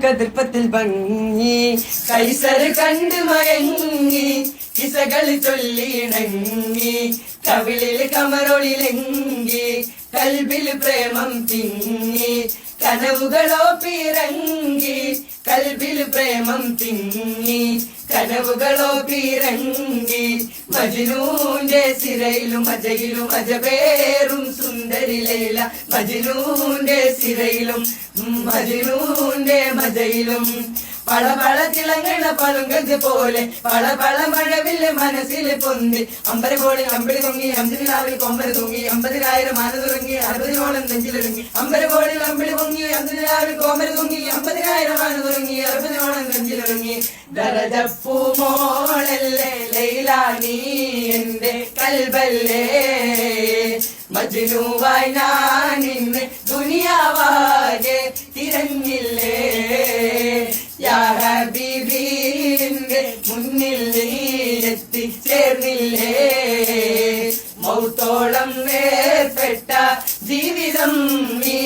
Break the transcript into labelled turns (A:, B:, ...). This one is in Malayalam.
A: കതിർപ്പത്തിൽ ഭംഗി കൈസർ കണ്ട് മയങ്ങി കിസകൾ ചൊല്ലിണങ്ങി കവിളിൽ കമറൊളിലെങ്കി കൽബിൽ പ്രേമം തിങ്ങി കനവുകളോ പിറങ്ങി കൽബിൽ പ്രേമം തിങ്ങി കനവുകളോ പിറങ്ങി മജ്നൂന്റെ സിരയിലും അജയിലും അജബേറും സുന്ദരി ലൈല മജ്നൂന്റെ സിരയിലും മജ്നൂന്റെ മജയിലും പളപള തിളങ്ങണ പളുങ്കത് പോലെ പളപള മഴവില് മനസ്സിൽ പൊന്തി അമ്പരകോളിൽ അമ്പിളി പൊങ്ങി അഞ്ചിനാവിൽ കൊമ്പര തൂങ്ങി 50,000 മാന തുടങ്ങി 60-നോളം നെഞ്ചിലൊരുങ്ങി അമ്പരകോളിൽ അമ്പിളി പൊങ്ങി അഞ്ചിനാവിൽ കൊമ്പര തൂങ്ങി 50,000 മാന തുടങ്ങി 60-നോളം നെഞ്ചിലൊരുങ്ങി ദരജപ്പൂമോളല്ലേ ലൈല നീ എന്റെ കൽബല്ലേ മജ്നൂവായി ഞാൻ ഇന്ന് ദുനിയാവാകെ തിരഞ്ഞില്ലേ യാ ഹബീബി എന്റെ മുന്നിൽ നീ എത്തിച്ചേർന്നില്ലേ മൗത്തോളം വേർപെട്ട ജീവിതം നീ